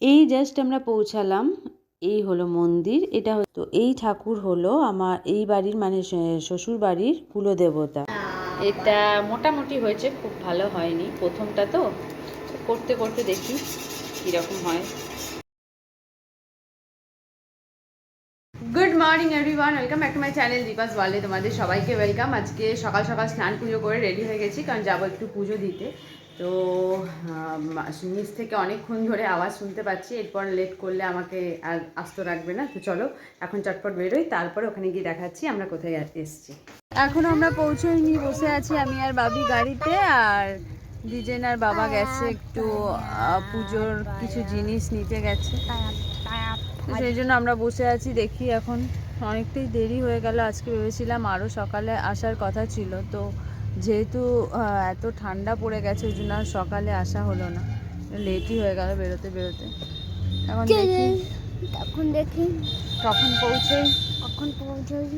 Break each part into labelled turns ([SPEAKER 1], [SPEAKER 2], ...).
[SPEAKER 1] এই জাস্ট আমরা পৌঁছালাম। এই হলো মন্দির। এটা তো এই ঠাকুর হলো আমার এই বাড়ির মানে শ্বশুর বাড়ির কুলদেবতা। এটা মোটামুটি হয়েছে, খুব ভালো হয়নি, প্রথমটা তো করতে করতে দেখি কীরকম হয়। Good morning everyone, welcome back to my channel Deepa's ওয়ার্ল্ডে তোমাদের সবাইকে ওয়েলকাম। আজকে সকাল সকাল স্নান পুজো করে রেডি হয়ে গেছি, কারণ যাবো একটু পুজো দিতে। তো নিচ থেকে অনেকক্ষণ ধরে আওয়াজ শুনতে পাচ্ছি, এরপর লেট করলে আমাকে আর আস্ত রাখবে না। তো চলো এখন চটপট বেরোই, তারপরে ওখানে গিয়ে দেখাচ্ছি আমরা কোথায় এসেছি। এখন আমরা পৌঁছইনি, বসে আছি আমি আর বাবি গাড়িতে, আর দিজেন আর বাবা গেছে একটু পুজোর কিছু জিনিস নিতে গেছে, সেই জন্য আমরা বসে আছি। দেখি এখন অনেকটাই দেরি হয়ে গেল। আজকে ভেবেছিলাম আরও সকালে আসার কথা ছিল, তো যেহেতু এত ঠান্ডা পড়ে গেছে ওই জন্য আর সকালে আসা হলো না, লেটই হয়ে গেল বেরোতে বেরোতে। এখন দেখি কখন পৌঁছোই।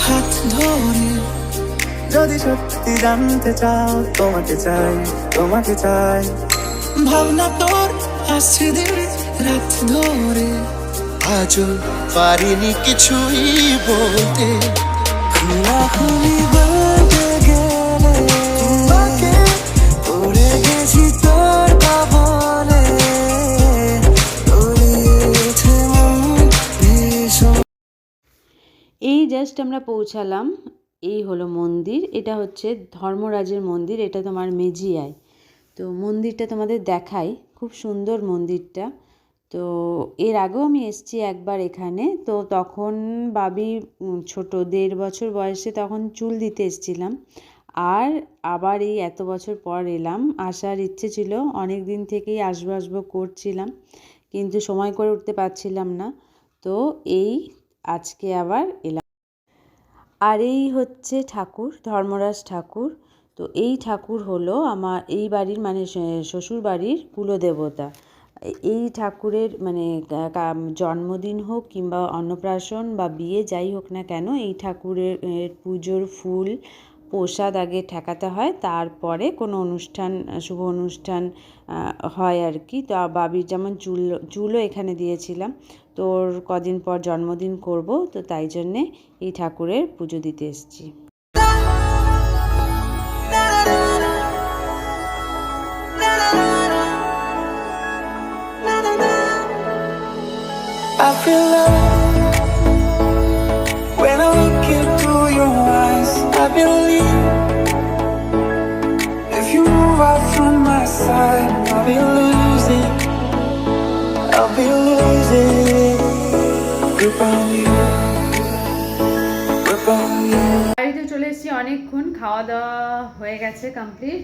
[SPEAKER 2] হাত ধরে যদি সত্যি জানতে চাও, তোমাকে চাই, তোমাকে চাই। ভাবনা তোর আসছে দিন রাত ধরে, আজও পারিনি কিছুই বলতে। খোলাখুলি বলতে গেলে তোমাকে পড়ে গেছি তোর কবলে।
[SPEAKER 1] এই জাস্ট আমরা পৌঁছালাম। এই হলো মন্দির। এটা হচ্ছে ধর্মরাজের মন্দির, এটা তোমার মেজিয়ায়। তো মন্দিরটা তোমাদের দেখাই, খুব সুন্দর মন্দিরটা। তো এর আগেও আমি এসেছি একবার এখানে, তো তখন বাবি ছোট 1.5 বছর বয়সে, তখন চুল দিতে এসেছিলাম। আর আবার এই এত বছর পর এলাম, আসার ইচ্ছে ছিল, অনেক দিন থেকেই আসবো আসবো করছিলাম, কিন্তু সময় করে উঠতে পারছিলাম না। তো এই আজকে আবার এলাম। আর এই হচ্ছে ঠাকুর, ধর্মরাজ ঠাকুর। তো এই ঠাকুর হলো আমার এই বাড়ির মানে শ্বশুর বাড়ির কুলদেবতা। এই ঠাকুরের মানে জন্মদিন হোক কিংবা অন্নপ্রাশন বা বিয়ে যাই হোক না কেন, এই ঠাকুরের পুজোর ফুল প্রসাদ আগে ঠেকাতে হয়, তারপরে কোনো অনুষ্ঠান, শুভ অনুষ্ঠান হয় আর কি। তো বাবির যেমন চুলও এখানে দিয়েছিলাম, তোর কদিন পর জন্মদিন করব, তো তাই জন্যে এই ঠাকুরের পুজো দিতে এসেছি।
[SPEAKER 2] I feel love when I look into your eyes. I believe if you move out from my side, I'll be losing grip on you, grip on you.
[SPEAKER 1] বাড়িতে চলে এসেছি অনেকক্ষণ, খাওয়া দাওয়া হয়ে গেছে কমপ্লিট,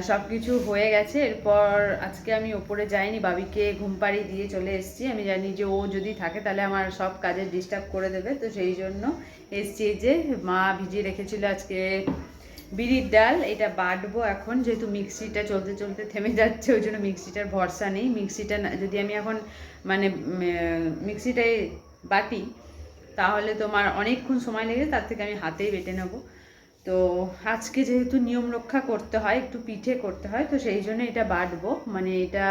[SPEAKER 1] সব কিছু হয়ে গেছে। এরপর আজকে আমি ওপরে যাইনি, বাবিকে ঘুম পাড়িয়ে দিয়ে চলে এসেছি। আমি জানি যে ও যদি থাকে তাহলে আমার সব কাজে ডিস্টার্ব করে দেবে, তো সেই জন্য এসেছি। এই যে মা ভিজিয়ে রেখেছিল আজকে বিরির ডাল, এটা বাটবো এখন, যেহেতু মিক্সিটা চলতে চলতে থেমে যাচ্ছে, ওই জন্য মিক্সিটার ভরসা নেই। মিক্সিটা যদি আমি এখন মানে মিক্সিটায় বাটি তাহলে তোমার অনেকক্ষণ সময় লেগে, তার থেকে আমি হাতেই বেটে নেব। তো আজকে যেহেতু নিয়ম রক্ষা করতে হয়, একটু পিঠে করতে হয়, তো সেই জন্য এটা বাটবো, মানে এটা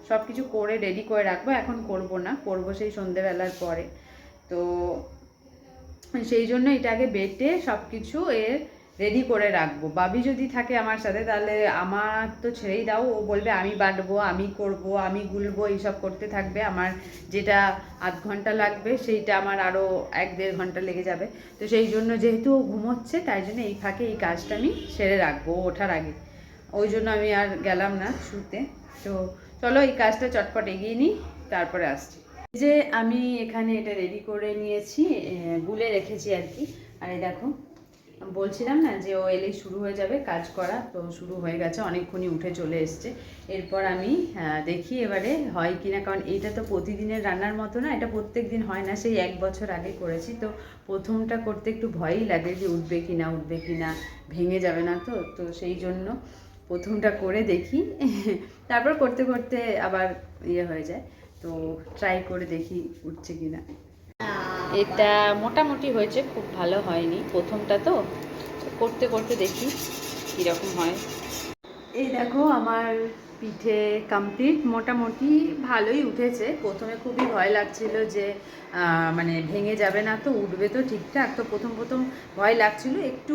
[SPEAKER 1] সব কিছু করে রেডি করে রাখবো। এখন করব না, করব সেই সন্ধেবেলার পরে। তো সেই জন্য এটা আগে বেটে সব কিছু রেডি করে রাখবো। বাবি যদি থাকে আমার সাথে তাহলে আমার তো ছেড়েই দাও, ও বলবে আমি বাটবো, আমি করব, আমি গুলবো, এইসব করতে থাকবে। আমার যেটা আধ ঘন্টা লাগবে সেইটা আমার আরও 1-1.5 ঘন্টা লেগে যাবে। তো সেই জন্য যেহেতু ও ঘুমোচ্ছে, তাই জন্য এই ফাঁকে এই কাজটা আমি সেরে রাখবো ওঠার আগে, ওই জন্য আমি আর গেলাম না শুতে। তো চলো এই কাজটা চটপট এগিয়ে নিই, তারপরে আসছি। যে আমি এখানে এটা রেডি করে নিয়েছি, গুলে রেখেছি আর কি। আর এই দেখো বলছিলাম না যে ও এলেই শুরু হয়ে যাবে কাজ করা, তো শুরু হয়ে গেছে, অনেকক্ষণই উঠে চলে এসছে। এরপর আমি দেখি এবারে হয় কিনা, কারণ এইটা তো প্রতিদিনের রান্নার মতো না, এটা প্রত্যেক দিন হয় না, সেই 1 বছর আগে করেছি, তো প্রথমটা করতে একটু ভয়ই লাগে যে উঠবে কি না ভেঙে যাবে না, তো তো সেই জন্য প্রথমটা করে দেখি তারপর করতে করতে আবার ইয়ে হয়ে যায়, তো ট্রাই করে দেখি উঠছে কিনা। এটা মোটামুটি হয়েছে, খুব ভালো হয়নি প্রথমটা, তো করতে করতে দেখি কীরকম হয়। এই দেখো আমার পিঠে কমপ্লিট, মোটামুটি ভালোই উঠেছে। প্রথমে খুবই ভয় লাগছিল যে মানে ভেঙে যাবে না, তো উঠবে তো ঠিকঠাক, তো প্রথম ভয় লাগছিল, একটু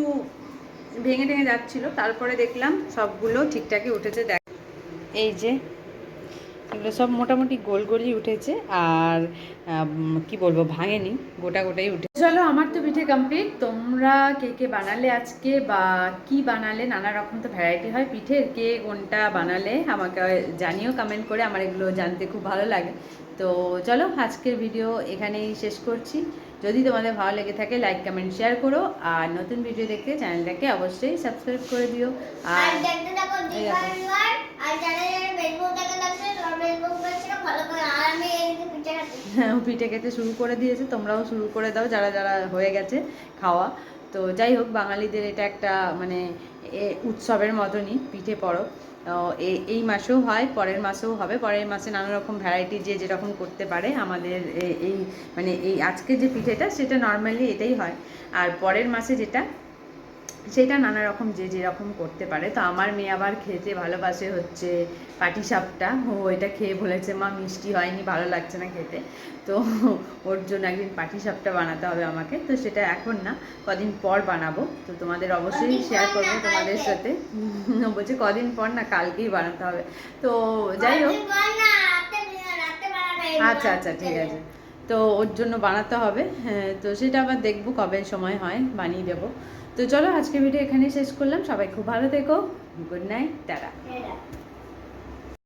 [SPEAKER 1] ভেঙে টেঙে যাচ্ছিলো, তারপরে দেখলাম সবগুলো ঠিকঠাকই উঠেছে। দেখ এই যে এগুলো সব মোটামুটি গোল গোলই উঠেছে, আর কি বলবো, ভাঙেনি, গোটাই উঠে। চলো, আমার তো পিঠে কমপ্লিট। তোমরা কে কে বানালে আজকে, বা কি বানালে? নানা রকম তো ভ্যারাইটি হয় পিঠের, কে কোনটা বানালে আমাকে জানিও কমেন্ট করে, আমার এগুলো জানতে খুব ভালো লাগে। তো চলো, আজকের ভিডিও এখানেই শেষ করছি। যদি তোমাদের ভালো লেগে থাকে লাইক কমেন্ট শেয়ার করো, আর নতুন ভিডিও দেখতে চ্যানেলটাকে অবশ্যই সাবস্ক্রাইব করে দিও। আর হ্যাঁ, পিঠে খেতে শুরু করে দিয়েছে, তোমরাও শুরু করে দাও যারা যারা হয়ে গেছে খাওয়া। তো যাই হোক, বাঙালিদের এটা একটা মানে উৎসবের মতনই পিঠে পরব। এই মাসেও হয়, পরের মাসেও হবে, পরের মাসে নানা রকম ভ্যারাইটি যে যেরকম করতে পারে। আমাদের এই মানে এই আজকে যে পিঠেটা সেটা নর্মালি এটাই হয়, আর পরের মাসে যেটা সেটা নানা রকম যে যেরকম করতে পারে। তো আমার মেয়ে আবার খেতে ভালোবাসে হচ্ছে পাটিসাপটা, ও এটা খেয়ে বলেছে মা মিষ্টি হয়নি, ভালো লাগছে না খেতে, তো ওর জন্য একদিন পাটিসাপটা বানাতে হবে আমাকে। তো সেটা এখন না, কদিন পর বানাবো, তো তোমাদের অবশ্যই শেয়ার করবো তোমাদের সাথে। বলছে কদিন পর না, কালকেই বানাতে হবে। তো যাই হোক, আচ্ছা আচ্ছা ঠিক আছে, তো ওর জন্য বানাতে হবে। হ্যাঁ, তো সেটা আবার দেখবো কবে সময় হয়, বানিয়ে দেবো। তো চলো, আজকে ভিডিও এখানেই শেষ করলাম। সবাই খুব ভালো থেকো, গুড নাইট, টাটা।